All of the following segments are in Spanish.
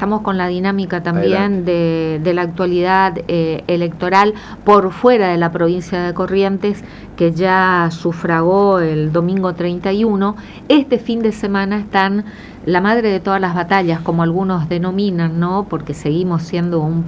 estamos con la dinámica también de la actualidad electoral por fuera de la provincia de Corrientes, que ya sufragó el domingo 31. Este fin de semana están la madre de todas las batallas, como algunos denominan, ¿no? Porque seguimos siendo un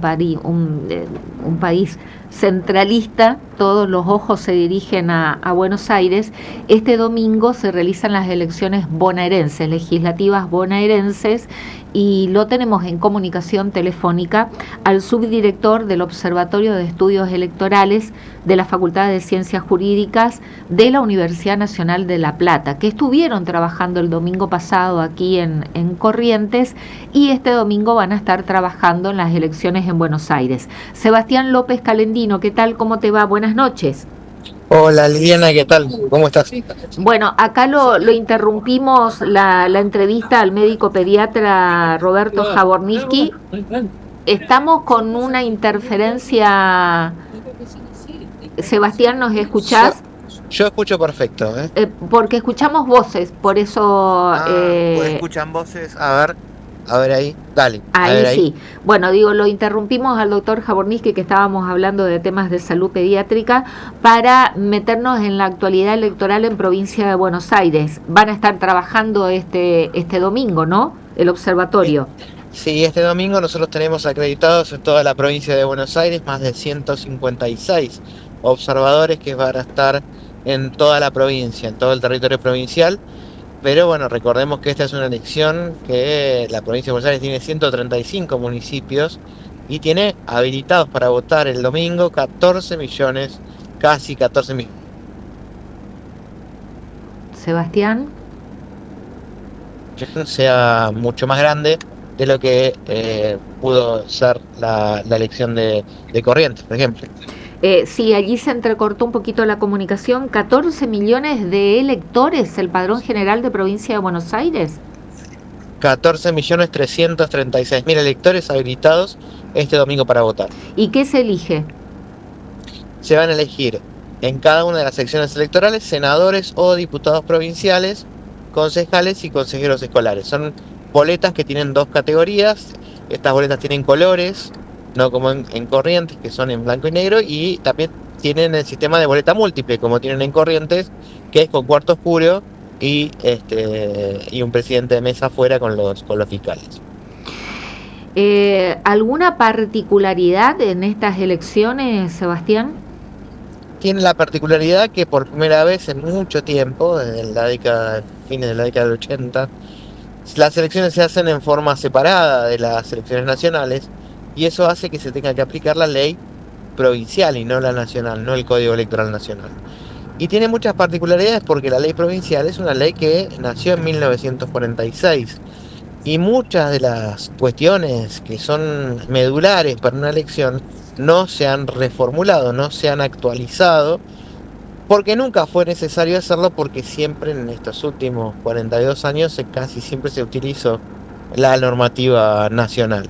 país centralista, todos los ojos se dirigen a Buenos Aires. Este domingo se realizan las elecciones bonaerenses, legislativas bonaerenses, y lo tenemos en comunicación telefónica al subdirector del Observatorio de Estudios Electorales de la Facultad de Ciencias Jurídicas de la Universidad Nacional de La Plata, que estuvieron trabajando el domingo pasado aquí en Corrientes, y este domingo van a estar trabajando en las elecciones en Buenos Aires. Sebastián López Calendino, ¿qué tal? ¿Cómo te va? Buenas noches. Hola Liliana, ¿qué tal? ¿Cómo estás? Bueno, acá lo interrumpimos la entrevista al médico pediatra Roberto Jaborniski. Estamos con una interferencia. Sebastián, ¿nos escuchás? Yo escucho perfecto, ¿eh? Porque escuchamos voces, por eso... Pues escuchan voces, a ver ahí, dale. Ahí sí. Bueno, lo interrumpimos al doctor Jaborniski, que estábamos hablando de temas de salud pediátrica, para meternos en la actualidad electoral en provincia de Buenos Aires. Van a estar trabajando este domingo, ¿no? El observatorio. Sí, este domingo nosotros tenemos acreditados en toda la provincia de Buenos Aires más de 156 observadores que van a estar en toda la provincia, en todo el territorio provincial. Pero bueno, recordemos que esta es una elección que la provincia de Buenos Aires tiene 135 municipios y tiene habilitados para votar el domingo 14 millones, casi 14 millones. Sebastián. Sea mucho más grande de lo que pudo ser la elección de Corrientes, por ejemplo. Sí, allí se entrecortó un poquito la comunicación. 14 millones de electores, el padrón general de provincia de Buenos Aires. 14.336.000 electores habilitados este domingo para votar. ¿Y qué se elige? Se van a elegir en cada una de las secciones electorales senadores o diputados provinciales, concejales y consejeros escolares. Son boletas que tienen dos categorías. Estas boletas tienen colores, no como en Corrientes, que son en blanco y negro, y también tienen el sistema de boleta múltiple, como tienen en Corrientes, que es con cuarto oscuro y un presidente de mesa afuera con los fiscales. ¿Alguna particularidad en estas elecciones, Sebastián? Tiene la particularidad que por primera vez en mucho tiempo, desde fines de la década del 80, las elecciones se hacen en forma separada de las elecciones nacionales, y eso hace que se tenga que aplicar la ley provincial y no la nacional, no el Código Electoral Nacional. Y tiene muchas particularidades porque la ley provincial es una ley que nació en 1946 y muchas de las cuestiones que son medulares para una elección no se han reformulado, no se han actualizado, porque nunca fue necesario hacerlo, porque siempre en estos últimos 42 años casi siempre se utilizó la normativa nacional.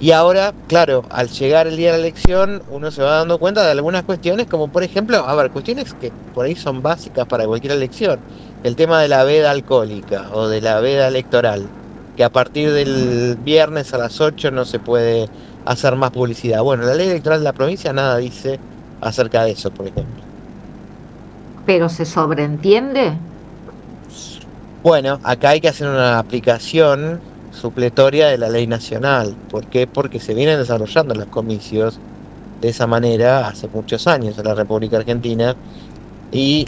Y ahora, claro, al llegar el día de la elección, uno se va dando cuenta de algunas cuestiones, como por ejemplo, cuestiones que por ahí son básicas para cualquier elección. El tema de la veda alcohólica o de la veda electoral, que a partir del viernes a las 8 no se puede hacer más publicidad. Bueno, la ley electoral de la provincia nada dice acerca de eso, por ejemplo. ¿Pero se sobreentiende? Bueno, acá hay que hacer una aplicación supletoria de la ley nacional. ¿Por qué? Porque se vienen desarrollando los comicios de esa manera hace muchos años en la República Argentina, y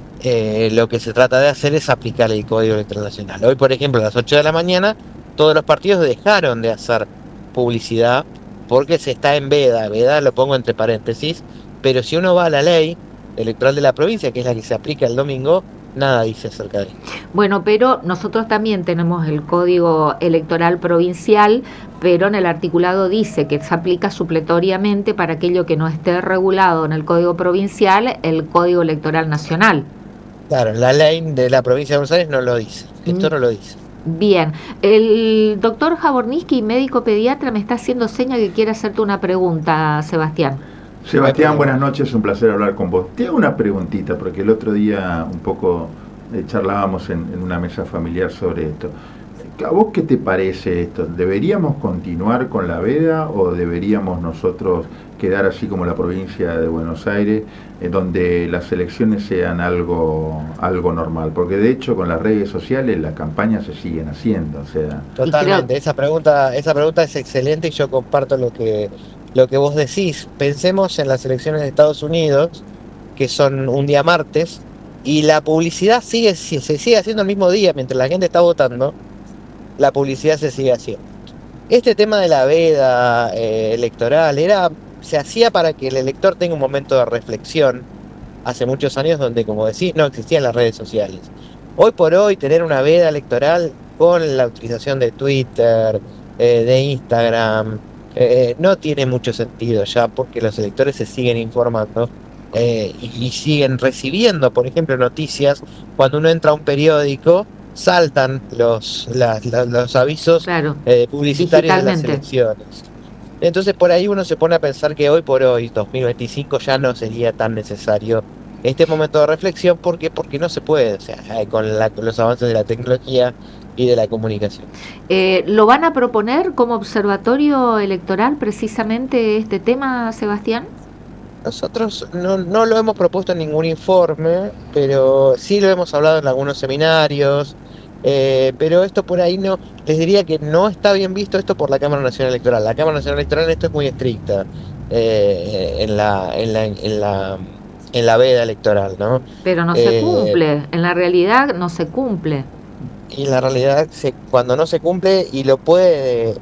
lo que se trata de hacer es aplicar el Código Electoral Nacional. Hoy, por ejemplo, a las 8 de la mañana, todos los partidos dejaron de hacer publicidad porque se está en veda. Veda lo pongo entre paréntesis, pero si uno va a la ley electoral de la provincia, que es la que se aplica el domingo, nada dice acerca de esto. Bueno, pero nosotros también tenemos el Código Electoral Provincial, pero en el articulado dice que se aplica supletoriamente para aquello que no esté regulado en el Código Provincial, el Código Electoral Nacional. Claro, la ley de la provincia de Buenos Aires no lo dice, esto no lo dice. Bien, el doctor Jaborniski, médico pediatra, me está haciendo seña que quiere hacerte una pregunta, Sebastián. Sebastián, buenas noches, un placer hablar con vos. Te hago una preguntita, porque el otro día un poco charlábamos en una mesa familiar sobre esto. ¿A vos qué te parece esto? ¿Deberíamos continuar con la veda o deberíamos nosotros quedar así como la provincia de Buenos Aires, en donde las elecciones sean algo normal? Porque de hecho con las redes sociales las campañas se siguen haciendo, o sea... Totalmente, esa pregunta es excelente y yo comparto lo que vos decís. Pensemos en las elecciones de Estados Unidos, que son un día martes, y la publicidad se sigue haciendo el mismo día, mientras la gente está votando, la publicidad se sigue haciendo. Este tema de la veda electoral se hacía para que el elector tenga un momento de reflexión hace muchos años donde, como decís, no existían las redes sociales. Hoy por hoy, tener una veda electoral con la utilización de Twitter, de Instagram, no tiene mucho sentido ya, porque los electores se siguen informando y siguen recibiendo, por ejemplo, noticias. Cuando uno entra a un periódico, saltan los avisos Claro, publicitarios de las digitalmente. elecciones. Entonces por ahí uno se pone a pensar que hoy por hoy, 2025, ya no sería tan necesario este momento de reflexión, porque no se puede, o sea, con los avances de la tecnología y de la comunicación. ¿Lo van a proponer como observatorio electoral precisamente este tema, Sebastián? Nosotros no lo hemos propuesto en ningún informe, pero sí lo hemos hablado en algunos seminarios, pero esto por ahí no, les diría que no está bien visto esto por la Cámara Nacional Electoral. La Cámara Nacional Electoral en esto es muy estricta en la veda electoral, ¿no? Pero no se cumple, en la realidad no se cumple. Y en la realidad, cuando no se cumple y lo puede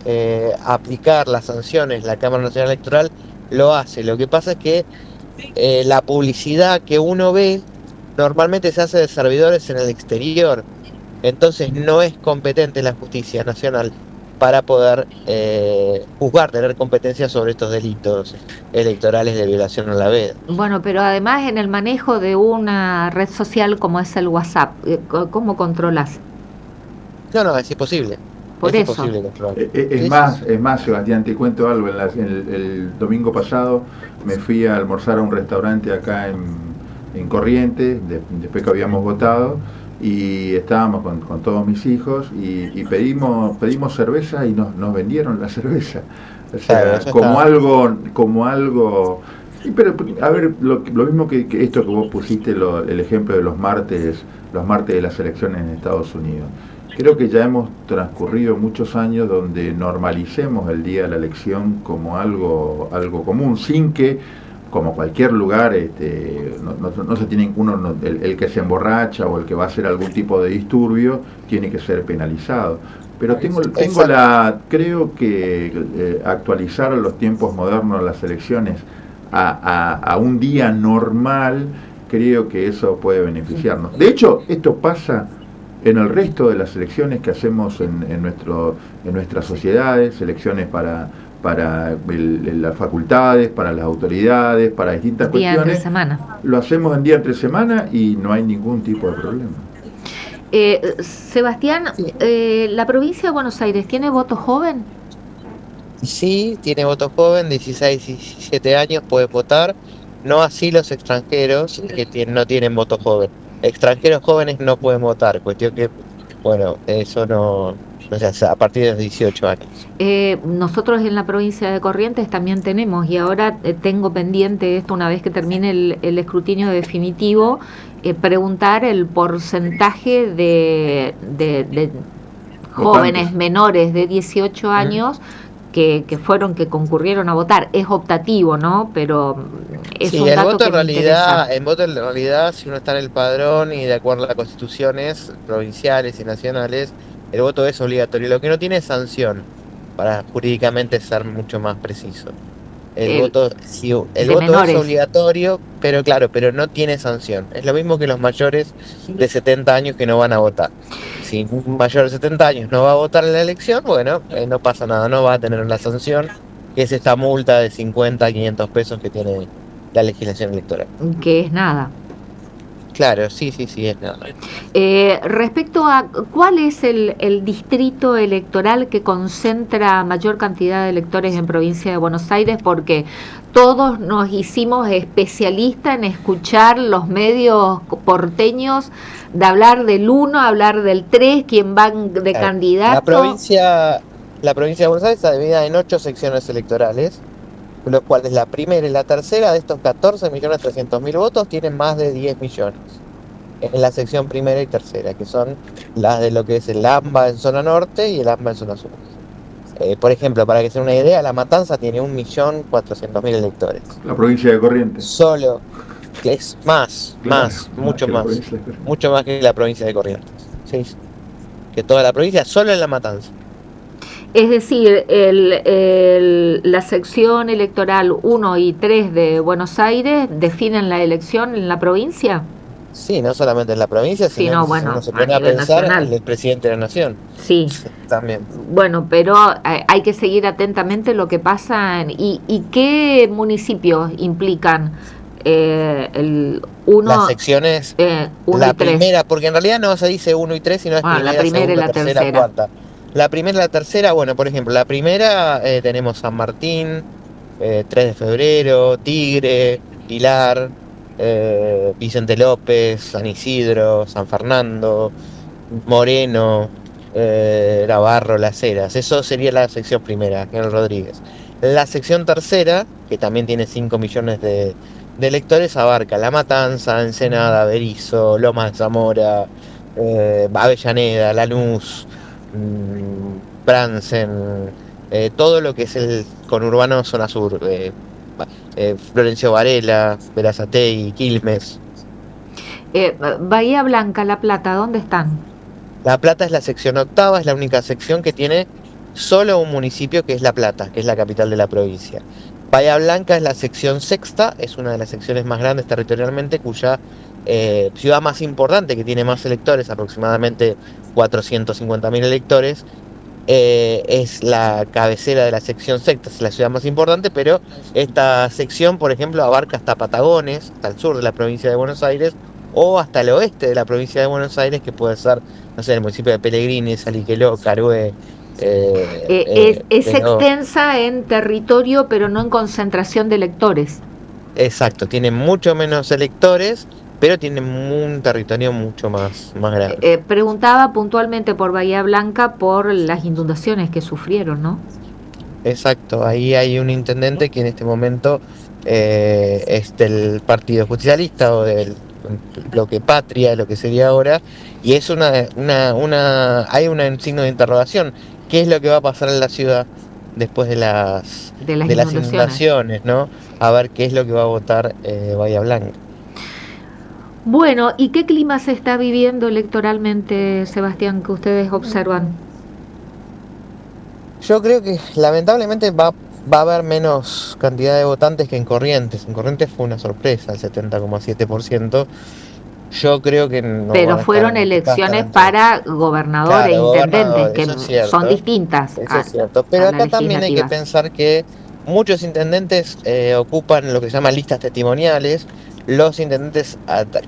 aplicar las sanciones la Cámara Nacional Electoral, lo hace. Lo que pasa es que la publicidad que uno ve normalmente se hace de servidores en el exterior, entonces no es competente la justicia nacional para poder juzgar, tener competencia sobre estos delitos electorales de violación a la veda. Bueno, pero además en el manejo de una red social como es el WhatsApp, ¿cómo controlas? No, es imposible. Por Es eso. imposible controlar. Es más, Sebastián, te cuento algo. El domingo pasado me fui a almorzar a un restaurante acá en Corrientes, después que habíamos votado, y estábamos con todos mis hijos y pedimos cerveza y nos vendieron la cerveza. O sea, Claro, como algo. Pero a ver, lo mismo que esto que vos pusiste, el ejemplo de los martes de las elecciones en Estados Unidos. Creo que ya hemos transcurrido muchos años donde normalicemos el día de la elección como algo común, sin que, como cualquier lugar, no se tiene el que se emborracha o el que va a hacer algún tipo de disturbio tiene que ser penalizado. Pero creo que actualizar a los tiempos modernos las elecciones a un día normal, creo que eso puede beneficiarnos. De hecho, esto pasa en el resto de las elecciones que hacemos en nuestras sociedades, elecciones para las facultades, para las autoridades, para distintas Día cuestiones. entre semana. Lo hacemos en día entre semana y no hay ningún tipo de problema. Sebastián, Sí. ¿La provincia de Buenos Aires tiene voto joven? Sí, tiene voto joven, 16, 17 años, puede votar. No así los extranjeros que no tienen voto joven. Extranjeros jóvenes no pueden votar, cuestión que, bueno, eso no sé, a partir de los 18 años. Nosotros en la provincia de Corrientes también tenemos, y ahora tengo pendiente esto una vez que termine el escrutinio definitivo, preguntar el porcentaje de jóvenes menores de 18 años que concurrieron a votar. Es optativo, ¿no? Pero es Sí, un dato que me interesa. el voto en realidad, si uno está en el padrón y de acuerdo a las constituciones provinciales y nacionales, el voto es obligatorio. Lo que no tiene es sanción, para jurídicamente ser mucho más preciso. El voto menores. es obligatorio, pero claro, pero no tiene sanción. Es lo mismo que los mayores de 70 años que no van a votar. Si un mayor de 70 años no va a votar en la elección, bueno, no pasa nada, no va a tener la sanción, que es esta multa de 50 a 500 pesos que tiene la legislación electoral. Que es nada. Claro, sí, es nada. Respecto a cuál es el distrito electoral que concentra mayor cantidad de electores en provincia de Buenos Aires, porque todos nos hicimos especialistas en escuchar los medios porteños de hablar del 1, hablar del 3, quién van de candidato. La provincia de Buenos Aires está dividida en 8 secciones electorales, los cuales la primera y la tercera de estos 14.300.000 votos tienen más de 10 millones. En la sección primera y tercera, que son las de lo que es el AMBA en zona norte y el AMBA en zona sur. Por ejemplo, para que se den una idea, La Matanza tiene 1.400.000 electores. La provincia de Corrientes. Solo, que es mucho más que la provincia de Corrientes. ¿Sí? Que toda la provincia, solo en La Matanza. Es decir, la sección electoral 1 y 3 de Buenos Aires definen la elección en la provincia. Sí, no solamente en la provincia, sino bueno, se pone a pensar nacional. en el presidente de la nación. Sí. También. Bueno, pero hay que seguir atentamente lo que pasa y qué municipios implican las secciones 1 la y 3. Primera, porque en realidad no se dice 1 y 3, sino es primera, la primera segunda, y la tercera, cuarta. La primera y la tercera, bueno, por ejemplo, la primera tenemos San Martín, 3 de febrero, Tigre, Pilar, Vicente López, San Isidro, San Fernando, Moreno, Navarro, Las Heras. Eso sería la sección primera, General Rodríguez. La sección tercera, que también tiene 5 millones de electores, abarca La Matanza, Ensenada, Berizo, Lomas de Zamora, Avellaneda, Lanús, Bransen, todo lo que es el conurbano zona sur, Florencio Varela, Berazategui, Quilmes. Bahía Blanca, La Plata, ¿dónde están? La Plata es la sección octava, es la única sección que tiene solo un municipio, que es La Plata, que es la capital de la provincia. Bahía Blanca es la sección sexta, es una de las secciones más grandes territorialmente, cuya ciudad más importante, que tiene más electores, aproximadamente 450.000 electores, es la cabecera de la sección sexta, es la ciudad más importante, pero esta sección, por ejemplo, abarca hasta Patagones, hasta el sur de la provincia de Buenos Aires, o hasta el oeste de la provincia de Buenos Aires, que puede ser, no sé, el municipio de Pellegrini, Saliqueló, Carué. Es extensa en territorio, pero no en concentración de electores. Exacto, tiene mucho menos electores, pero tiene un territorio mucho más grande. Preguntaba puntualmente por Bahía Blanca por las inundaciones que sufrieron, ¿no? Exacto, ahí hay un intendente que en este momento es del Partido Justicialista o del bloque Patria, lo que sería ahora, y es hay un signo de interrogación. ¿Qué es lo que va a pasar en la ciudad después de las inundaciones, ¿no? A ver qué es lo que va a votar Bahía Blanca. Bueno, ¿y qué clima se está viviendo electoralmente, Sebastián, que ustedes observan? Yo creo que lamentablemente va a haber menos cantidad de votantes que en Corrientes. En Corrientes fue una sorpresa, el 70,7%. Yo creo que no. Pero fueron elecciones para gobernador e intendentes, que son distintas. Eso es cierto. Pero acá también hay que pensar que muchos intendentes ocupan lo que se llama listas testimoniales. Los intendentes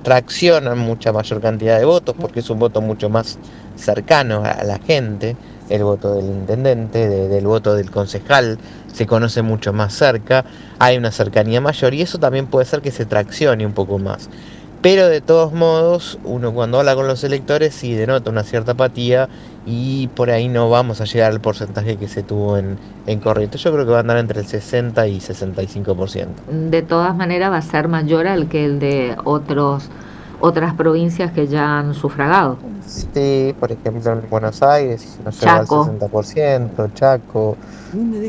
traccionan mucha mayor cantidad de votos porque es un voto mucho más cercano a la gente. El voto del intendente, del voto del concejal, se conoce mucho más cerca, hay una cercanía mayor y eso también puede ser que se traccione un poco más. Pero de todos modos, uno cuando habla con los electores sí denota una cierta apatía y por ahí no vamos a llegar al porcentaje que se tuvo en Corrientes. Yo creo que va a andar entre el 60 y 65%. De todas maneras va a ser mayor al que el de otras provincias que ya han sufragado. Sí, por ejemplo en Buenos Aires no llegó al 60%, Chaco,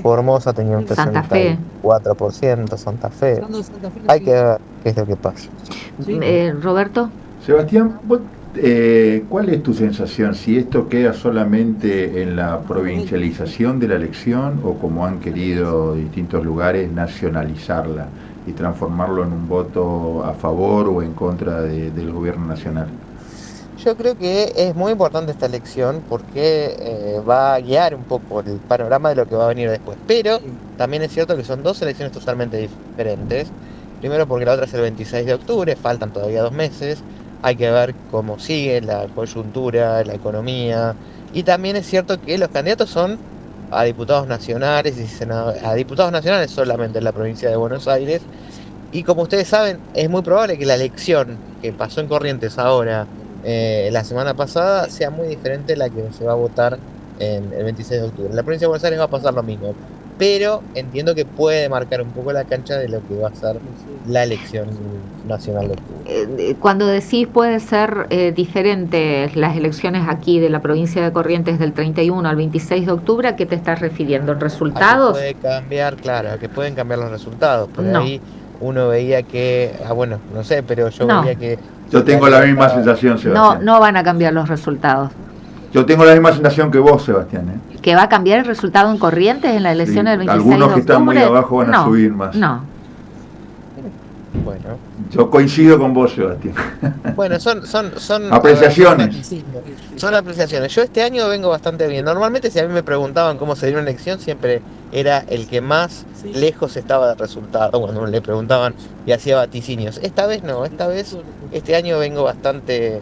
Formosa tenía un 64%, Santa Fe. Hay que ver qué es lo que pasa. Roberto. Sebastián, ¿cuál es tu sensación? Si esto queda solamente en la provincialización de la elección o como han querido distintos lugares nacionalizarla y transformarlo en un voto a favor o en contra del gobierno nacional. Yo creo que es muy importante esta elección porque va a guiar un poco el panorama de lo que va a venir después. Pero también es cierto que son dos elecciones totalmente diferentes. Primero porque la otra es el 26 de octubre, faltan todavía 2 meses. hay que ver cómo sigue la coyuntura, la economía, y también es cierto que los candidatos son a diputados nacionales y a diputados nacionales solamente en la provincia de Buenos Aires, y como ustedes saben, es muy probable que la elección que pasó en Corrientes ahora, la semana pasada, sea muy diferente a la que se va a votar en el 26 de octubre. En la provincia de Buenos Aires va a pasar lo mismo, pero entiendo que puede marcar un poco la cancha de lo que va a ser la elección nacional de octubre. Cuando decís puede ser diferente las elecciones aquí de la provincia de Corrientes del 31 al 26 de octubre, ¿a qué te estás refiriendo? ¿En resultados? Puede cambiar, claro, a que pueden cambiar los resultados. Por No. ahí uno veía que, bueno, no sé, pero yo No. veía que... Yo tengo la misma sensación, Sebastián. No van a cambiar los resultados. Yo tengo la misma sensación que vos, Sebastián. ¿Que va a cambiar el resultado en Corrientes en la elección del 26 de octubre? Algunos que están muy abajo van a subir más. No. Bueno. Yo coincido con vos, Sebastián. Bueno, son apreciaciones. Son apreciaciones. Yo este año vengo bastante bien. Normalmente si a mí me preguntaban cómo sería una elección, siempre era el que más lejos estaba del resultado cuando le preguntaban y hacía vaticinios. Esta vez no, este año vengo bastante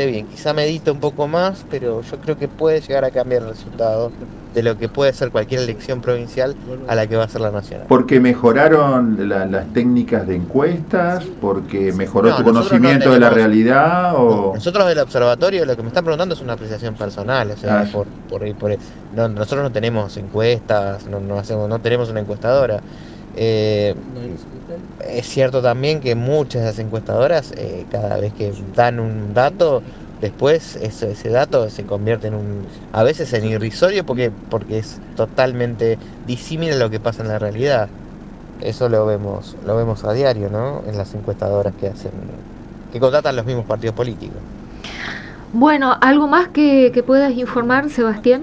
bien. Quizá medito un poco más, pero yo creo que puede llegar a cambiar el resultado de lo que puede ser cualquier elección provincial a la que va a ser la nacional. ¿Porque mejoraron las técnicas de encuestas? ¿Porque mejoró tu conocimiento de la realidad? ¿O? Nosotros del observatorio, lo que me están preguntando es una apreciación personal, o sea, nosotros no tenemos encuestas, no tenemos una encuestadora. Es cierto también que muchas de las encuestadoras, cada vez que dan un dato, después ese dato se convierte a veces en irrisorio porque es totalmente disímil a lo que pasa en la realidad. Eso lo vemos a diario, ¿no? En las encuestadoras que contratan los mismos partidos políticos. Bueno, ¿algo más que puedas informar, Sebastián?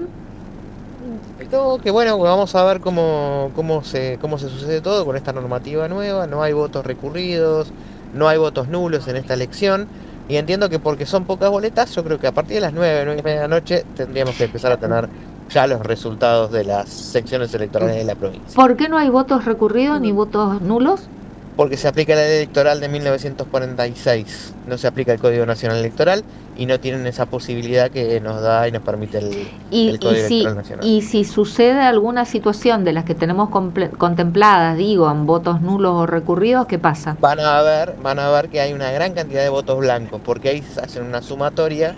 Que bueno, vamos a ver cómo se sucede todo con esta normativa nueva. No hay votos recurridos, no hay votos nulos en esta elección. Y entiendo que porque son pocas boletas, yo creo que a partir de las 9:30 de la noche tendríamos que empezar a tener ya los resultados de las secciones electorales de la provincia. ¿Por qué no hay votos recurridos ni votos nulos? Porque se aplica la ley electoral de 1946, no se aplica el Código Nacional Electoral y no tienen esa posibilidad que nos da y nos permite el Código Electoral Nacional. Y si sucede alguna situación de las que tenemos contempladas, digo, en votos nulos o recurridos, ¿qué pasa? Van a ver que hay una gran cantidad de votos blancos, porque ahí se hacen una sumatoria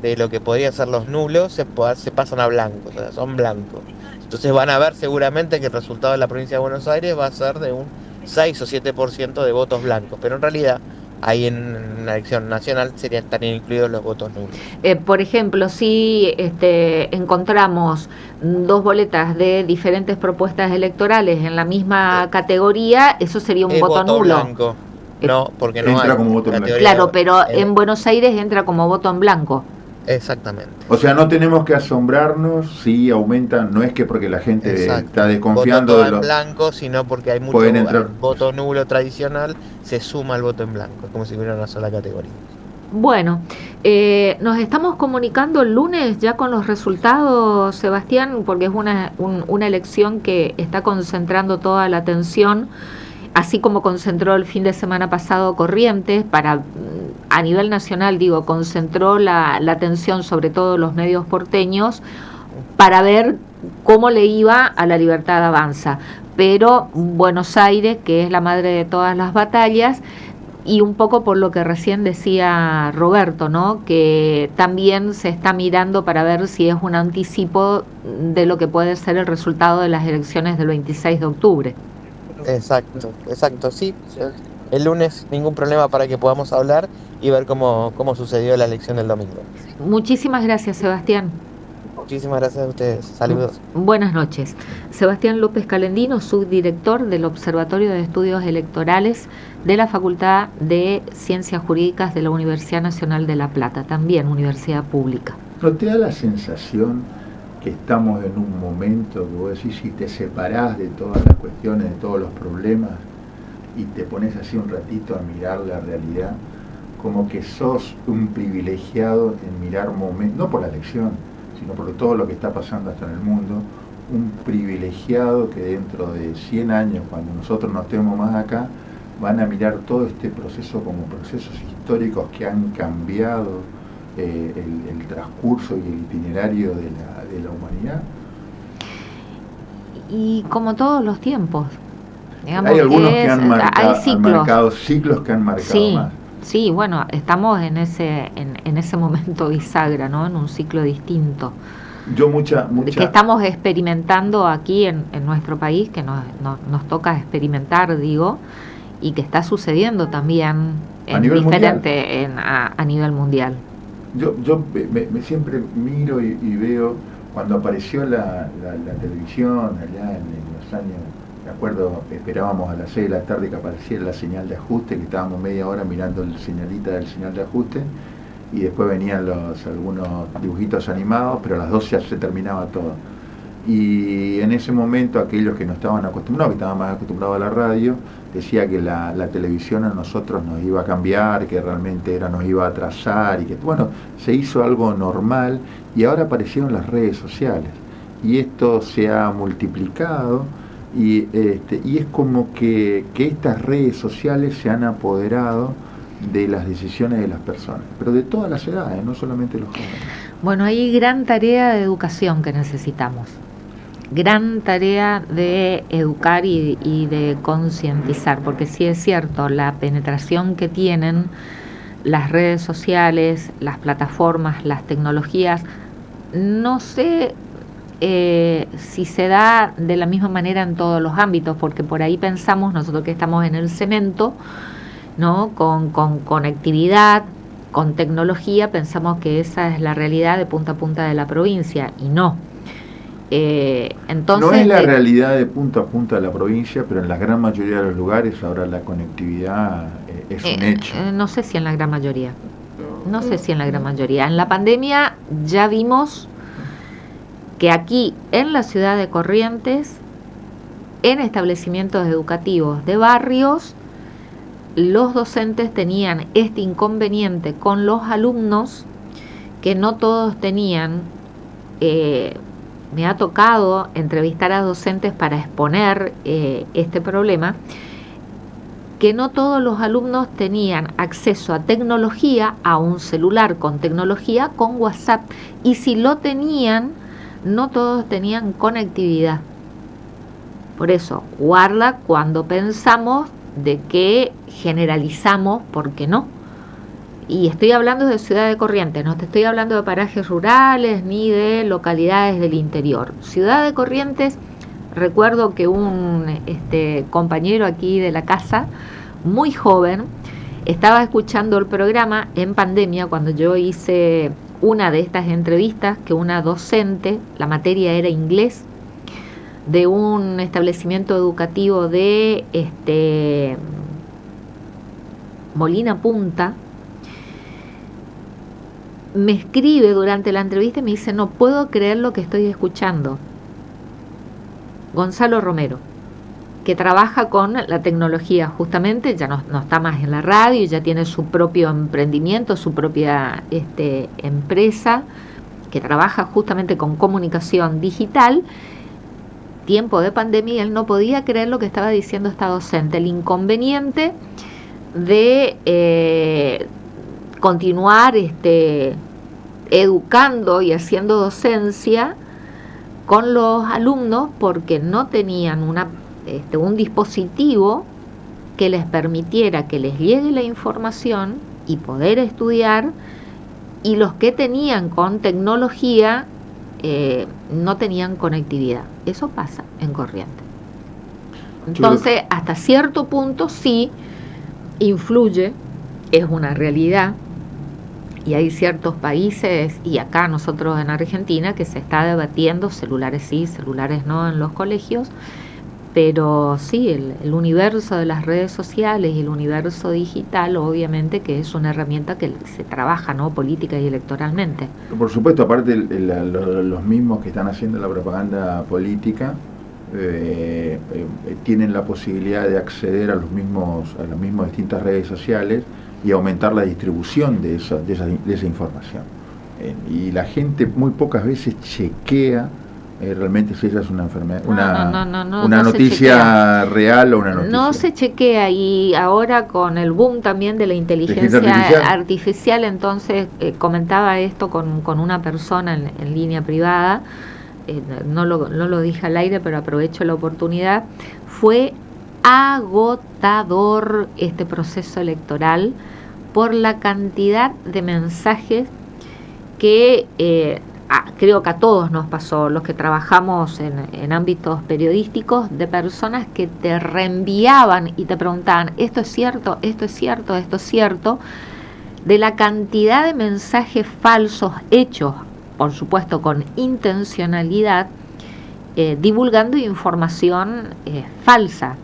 de lo que podrían ser los nulos, se pasan a blancos, o sea, son blancos. Entonces van a ver seguramente que el resultado de la provincia de Buenos Aires va a ser de un 6 o 7% de votos blancos, pero en realidad ahí en la elección nacional estarían incluidos los votos nulos. Por ejemplo, si encontramos dos boletas de diferentes propuestas electorales en la misma categoría, eso sería un voto nulo. Blanco. No, porque no entra hay como voto en blanco. Claro, pero en Buenos Aires entra como voto en blanco. Exactamente. O sea, no tenemos que asombrarnos si aumentan, no es que porque la gente está desconfiando de los en blanco, sino porque hay mucho voto nulo tradicional, se suma el voto en blanco, es como si hubiera una sola categoría. Bueno, nos estamos comunicando el lunes ya con los resultados, Sebastián, porque es una elección que está concentrando toda la atención, así como concentró el fin de semana pasado Corrientes, a nivel nacional, concentró la atención sobre todo los medios porteños para ver cómo le iba a La Libertad Avanza. Pero Buenos Aires, que es la madre de todas las batallas, y un poco por lo que recién decía Roberto, ¿no? Que también se está mirando para ver si es un anticipo de lo que puede ser el resultado de las elecciones del 26 de octubre. Exacto, sí. El lunes ningún problema para que podamos hablar y ver cómo sucedió la elección del domingo. Muchísimas gracias, Sebastián. Muchísimas gracias a ustedes. Saludos. Buenas noches. Sebastián López Calendino, subdirector del Observatorio de Estudios Electorales de la Facultad de Ciencias Jurídicas de la Universidad Nacional de La Plata, también universidad pública. ¿No te da la sensación que estamos en un momento que vos decís, si te separás de todas las cuestiones, de todos los problemas, y te pones así un ratito a mirar la realidad, como que sos un privilegiado en mirar momentos, no por la elección, sino por todo lo que está pasando hasta en el mundo, un privilegiado que dentro de 100 años, cuando nosotros no estemos más acá, van a mirar todo este proceso como procesos históricos que han cambiado el transcurso y el itinerario de la humanidad. Y como todos los tiempos, digamos, hay algunos que han ciclos. marcado ciclos que han marcado sí, más. Sí, bueno, estamos en ese momento bisagra, ¿no? En un ciclo distinto. Que estamos experimentando aquí en nuestro país, que nos toca experimentar, digo, y que está sucediendo también a nivel mundial. Yo siempre miro y veo cuando apareció la televisión allá en los años, me acuerdo, esperábamos a las 6 de la tarde que apareciera la señal de ajuste, que estábamos media hora mirando el señalita del señal de ajuste, y después venían algunos dibujitos animados, pero a las 12 ya se terminaba todo. Y en ese momento aquellos que no estaban acostumbrados, que estaban más acostumbrados a la radio, decía que la televisión a nosotros nos iba a cambiar, que realmente nos iba a atrasar, y que bueno, se hizo algo normal, y ahora aparecieron las redes sociales, y esto se ha multiplicado, y es como que estas redes sociales se han apoderado de las decisiones de las personas, pero de todas las edades, no solamente los jóvenes. Bueno, hay gran tarea de educación que necesitamos, gran tarea de educar y de concientizar, porque sí es cierto, la penetración que tienen las redes sociales, las plataformas, las tecnologías, no sé si se da de la misma manera en todos los ámbitos, porque por ahí pensamos, nosotros que estamos en el cemento, ¿no? Con conectividad, con tecnología, pensamos que esa es la realidad de punta a punta de la provincia, y no. Entonces, no es la realidad de punta a punta de la provincia, pero en la gran mayoría de los lugares ahora la conectividad es un hecho. No sé si en la gran mayoría. No sé si en la gran mayoría. En la pandemia ya vimos que aquí en la ciudad de Corrientes, en establecimientos educativos de barrios, los docentes tenían este inconveniente con los alumnos, que no todos tenían. Me ha tocado entrevistar a docentes para exponer este problema, que no todos los alumnos tenían acceso a tecnología, a un celular con tecnología, con WhatsApp, y si lo tenían, no todos tenían conectividad. Por eso, guarda cuando pensamos de que generalizamos, porque no. Y estoy hablando de Ciudad de Corrientes, no te estoy hablando de parajes rurales ni de localidades del interior. Ciudad de Corrientes, recuerdo que un compañero aquí de la casa, muy joven, estaba escuchando el programa en pandemia cuando yo hice una de estas entrevistas, que una docente, la materia era inglés, de un establecimiento educativo de Molina Punta, me escribe durante la entrevista y me dice: no puedo creer lo que estoy escuchando. Gonzalo Romero, que trabaja con la tecnología, justamente, ya no está más en la radio, ya tiene su propio emprendimiento, su propia empresa, que trabaja justamente con comunicación digital. Tiempo de pandemia, él no podía creer lo que estaba diciendo esta docente, el inconveniente de continuar educando y haciendo docencia con los alumnos, porque no tenían un dispositivo que les permitiera que les llegue la información y poder estudiar, y los que tenían con tecnología no tenían conectividad. Eso pasa en Corrientes. Entonces, hasta cierto punto sí influye, es una realidad, y hay ciertos países, y acá nosotros en Argentina, que se está debatiendo celulares sí, celulares no en los colegios, pero sí, el universo de las redes sociales y el universo digital, obviamente que es una herramienta que se trabaja, ¿no?, política y electoralmente. Por supuesto, aparte los mismos que están haciendo la propaganda política tienen la posibilidad de acceder a las mismas distintas redes sociales y aumentar la distribución de esa información. Y la gente muy pocas veces chequea realmente si esa es una enfermedad, No una noticia real o una noticia. No se chequea, y ahora con el boom también de la inteligencia artificial, entonces comentaba esto con una persona en línea privada, no lo dije al aire, pero aprovecho la oportunidad. Fue agotador este proceso electoral por la cantidad de mensajes que creo que a todos nos pasó, los que trabajamos en ámbitos periodísticos, de personas que te reenviaban y te preguntaban, esto es cierto, esto es cierto, esto es cierto, de la cantidad de mensajes falsos hechos, por supuesto con intencionalidad, divulgando información falsa,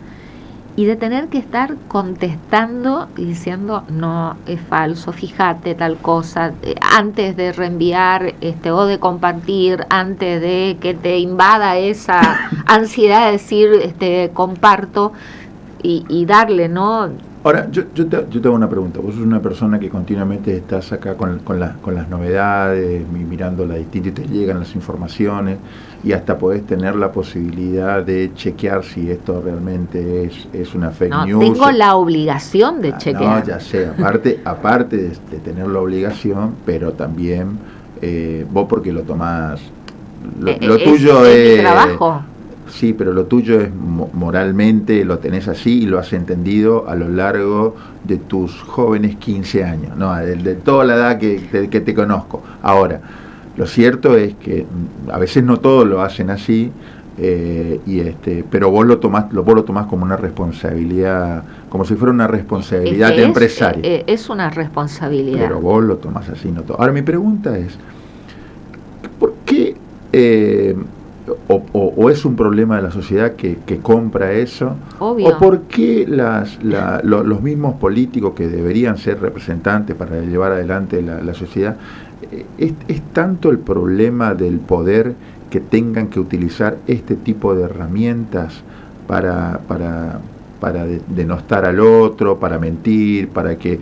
y de tener que estar contestando y diciendo no, es falso, fíjate tal cosa, antes de reenviar o de compartir, antes de que te invada esa ansiedad de decir comparto y darle, ¿no? Ahora, yo te hago una pregunta. Vos sos una persona que continuamente estás acá con las novedades, mirando las distintas, y te llegan las informaciones, y hasta podés tener la posibilidad de chequear si esto realmente es una fake news. Tengo la obligación de chequear. No, ya sé, aparte de tener la obligación, pero también vos porque lo tomás, lo tuyo es mi trabajo. Sí, pero lo tuyo es moralmente, lo tenés así y lo has entendido a lo largo de tus jóvenes 15 años, ¿no? De toda la edad que te conozco. Ahora, lo cierto es que a veces no todos lo hacen así, pero vos lo tomás como una responsabilidad, como si fuera una responsabilidad empresaria. Es una responsabilidad. Pero vos lo tomás así, no todo. Ahora, mi pregunta es, ¿por qué... O es un problema de la sociedad que compra eso? Obvio. ¿O por qué los mismos políticos que deberían ser representantes para llevar adelante la sociedad, es tanto el problema del poder que tengan que utilizar este tipo de herramientas para denostar al otro, para mentir, para que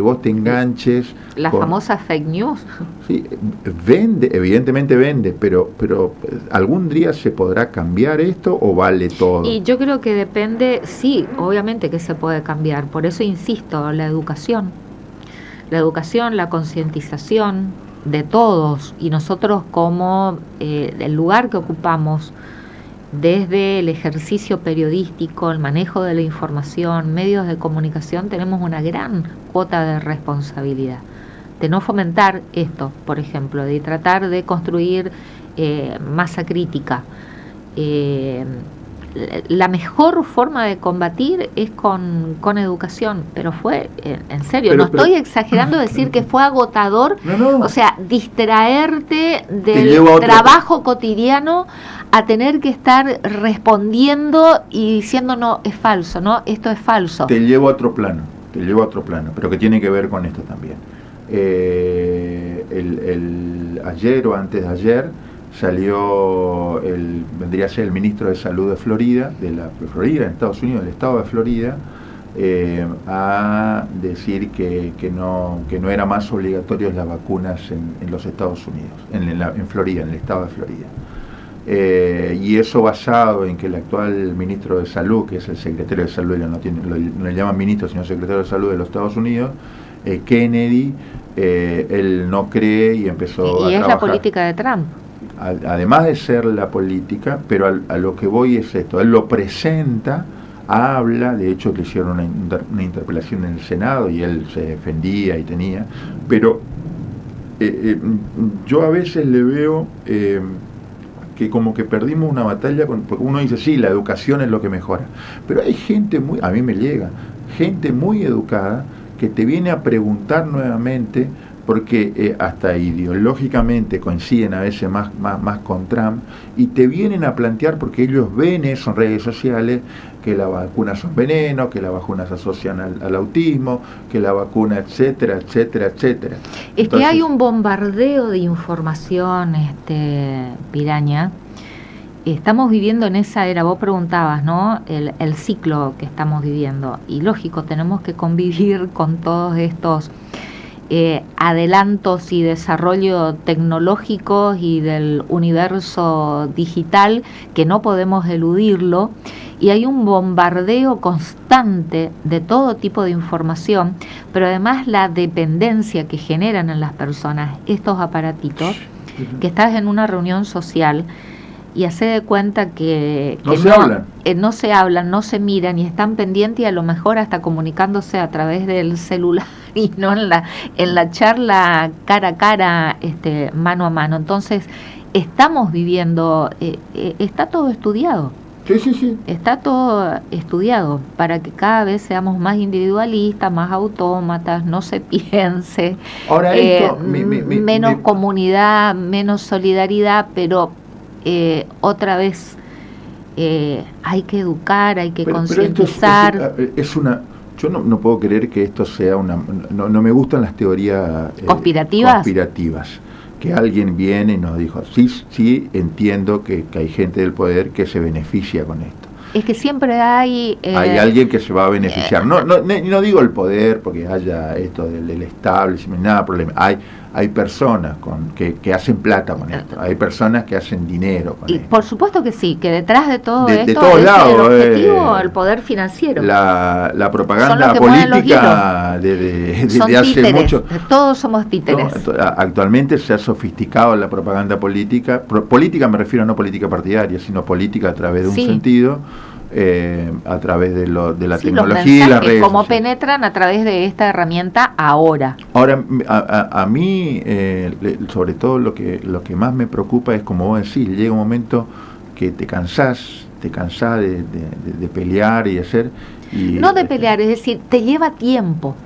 vos te enganches? La famosa fake news. Sí, evidentemente vende, pero ¿algún día se podrá cambiar esto o vale todo? Y yo creo que depende, sí, obviamente que se puede cambiar, por eso insisto, la educación, la concientización de todos, y nosotros como el lugar que ocupamos desde el ejercicio periodístico, el manejo de la información, medios de comunicación, tenemos una gran cuota de responsabilidad, de no fomentar esto, por ejemplo, de tratar de construir masa crítica. La mejor forma de combatir es con educación, pero fue, en serio, no estoy exagerando decir que fue agotador, no. O sea, distraerte del trabajo cotidiano a tener que estar respondiendo y diciendo no, es falso, no, esto es falso. Te llevo a otro plano, pero que tiene que ver con esto también. Ayer o antes de ayer salió vendría a ser el ministro de Salud de Florida, en Estados Unidos, del estado de Florida, a decir que no era más obligatorios las vacunas en los Estados Unidos, en Florida, en el estado de Florida. Y eso basado en que el actual ministro de Salud, que es el secretario de Salud, no le llaman ministro sino secretario de Salud de los Estados Unidos, Kennedy, él no cree y empezó a trabajar. Y es la política de Trump. Además de ser la política, pero a lo que voy es esto, él lo presenta, habla, de hecho le hicieron una interpelación en el Senado y él se defendía y tenía, pero yo a veces le veo que como que perdimos una batalla, porque uno dice, sí, la educación es lo que mejora, pero hay gente a mí me llega, gente muy educada que te viene a preguntar nuevamente, porque hasta ideológicamente coinciden a veces más con Trump, y te vienen a plantear, porque ellos ven eso en redes sociales, que las vacunas son veneno, que las vacunas se asocian al autismo, que la vacuna, etcétera, etcétera, etcétera. Es que hay un bombardeo de información, Piraña. Estamos viviendo en esa era, vos preguntabas, ¿no? El ciclo que estamos viviendo, y lógico, tenemos que convivir con todos estos adelantos y desarrollo tecnológicos y del universo digital que no podemos eludirlo, y hay un bombardeo constante de todo tipo de información, pero además la dependencia que generan en las personas estos aparatitos, que estás en una reunión social y hace de cuenta que no se hablan, no se miran y están pendientes y a lo mejor hasta comunicándose a través del celular y no en la charla cara a cara, mano a mano. Entonces estamos viviendo, está todo estudiado. Sí. Está todo estudiado para que cada vez seamos más individualistas, más autómatas, no se piense. Ahora menos comunidad, menos solidaridad, pero otra vez hay que educar, hay que concientizar. Yo no puedo creer que esto sea no me gustan las teorías conspirativas. Que alguien viene y nos dijo, sí entiendo que hay gente del poder que se beneficia con esto. Es que siempre hay alguien que se va a beneficiar. No digo el poder porque haya esto del establishment, nada problema. Hay personas que hacen plata con esto. Hay personas que hacen dinero con esto. Por supuesto que sí, que detrás de todo esto de todos es lados, el objetivo, el poder financiero. La propaganda política desde hace mucho. Todos somos títeres. Actualmente se ha sofisticado la propaganda política. Política me refiero a no política partidaria, sino política a través de un sentido. A través de la tecnología y las redes cómo sociales. Penetran a través de esta herramienta ahora. A mí sobre todo lo que más me preocupa es, como vos decís, llega un momento que te cansás de pelear y hacer no de pelear, es decir, te lleva tiempo.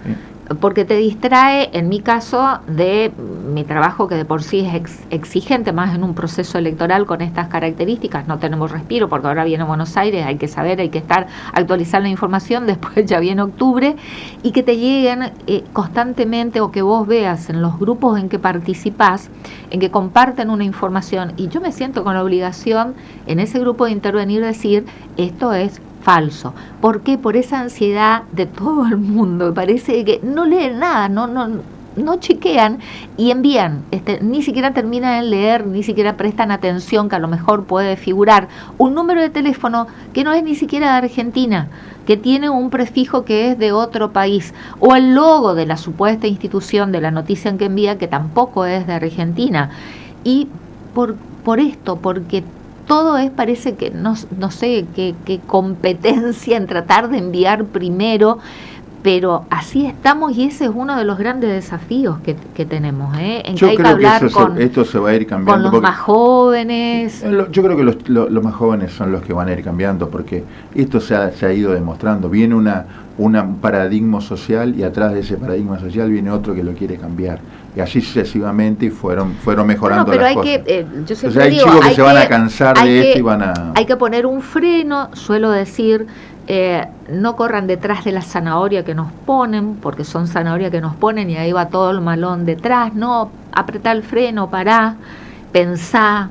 Porque te distrae, en mi caso, de mi trabajo, que de por sí es exigente, más en un proceso electoral con estas características. No tenemos respiro porque ahora viene Buenos Aires, hay que saber, hay que estar, actualizar la información, después ya viene octubre, y que te lleguen constantemente, o que vos veas en los grupos en que participás, en que comparten una información, y yo me siento con la obligación en ese grupo de intervenir, decir, esto es falso. ¿Por qué? Por esa ansiedad de todo el mundo. Me parece que no leen nada, no chequean y envían. Ni siquiera terminan de leer, ni siquiera prestan atención, que a lo mejor puede figurar un número de teléfono que no es ni siquiera de Argentina, que tiene un prefijo que es de otro país, o el logo de la supuesta institución de la noticia en que envía, que tampoco es de Argentina. Y por esto, porque todo parece que no sé qué competencia en tratar de enviar primero, pero así estamos, y ese es uno de los grandes desafíos que tenemos, en que hay que hablar esto se va a ir cambiando con los más jóvenes. Yo creo que los más jóvenes son los que van a ir cambiando, porque esto se ha ido demostrando. Viene un paradigma social, y atrás de ese paradigma social viene otro que lo quiere cambiar, y así sucesivamente, y fueron mejorando las cosas. Yo siempre hay digo, chicos que se van a cansar de esto y van a... Hay que poner un freno, suelo decir, no corran detrás de la zanahoria que nos ponen, porque son zanahoria que nos ponen y ahí va todo el malón detrás. No, apretá el freno, pará, pensá.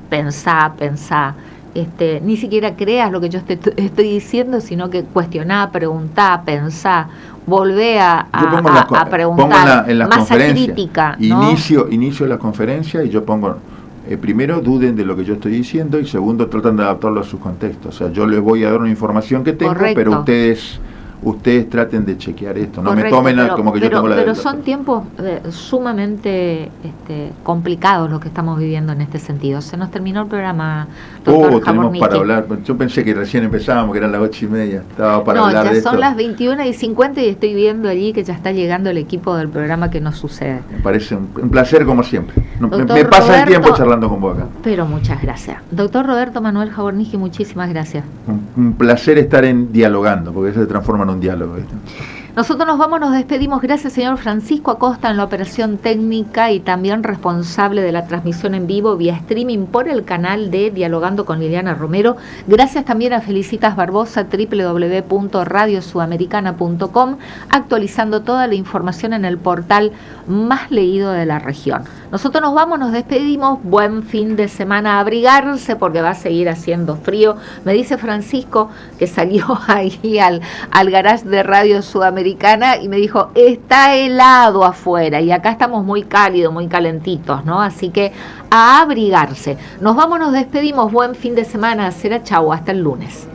Ni siquiera creas lo que yo estoy diciendo, sino que cuestioná, preguntá, pensá, volvé a preguntar, en las masa conferencias, crítica, ¿no? Inicio la conferencia y yo pongo, primero, duden de lo que yo estoy diciendo, y segundo, tratan de adaptarlo a sus contextos. O sea, yo les voy a dar una información que tengo, correcto, pero ustedes traten de chequear esto, no correcto, me tomen como que yo tengo la... Pero son tiempos sumamente complicados los que estamos viviendo en este sentido. Se nos terminó el programa, doctor tenemos para hablar. Yo pensé que recién empezábamos, que eran las 8:30. Estaba para hablar de esto. No, ya son las 21:50 y estoy viendo allí que ya está llegando el equipo del programa que nos sucede. Me parece un placer como siempre. Doctor me pasa Roberto, el tiempo charlando con vos acá. Pero muchas gracias. Doctor Roberto Manuel Jaborniji, muchísimas gracias. Un placer estar dialogando, porque eso se transforma en un diálogo, ¿viste? Nosotros nos despedimos. Gracias, señor Francisco Acosta, en la operación técnica y también responsable de la transmisión en vivo vía streaming por el canal de Dialogando con Liliana Romero. Gracias también a Felicitas Barbosa, www.radiosudamericana.com, actualizando toda la información en el portal más leído de la región. Nosotros nos despedimos. Buen fin de semana, abrigarse porque va a seguir haciendo frío. Me dice Francisco que salió ahí al garage de Radio Sudamericana sudamericana y me dijo, está helado afuera y acá estamos muy cálidos, muy calentitos, ¿no? Así que a abrigarse. Nos vamos, nos despedimos, buen fin de semana, será chau, hasta el lunes.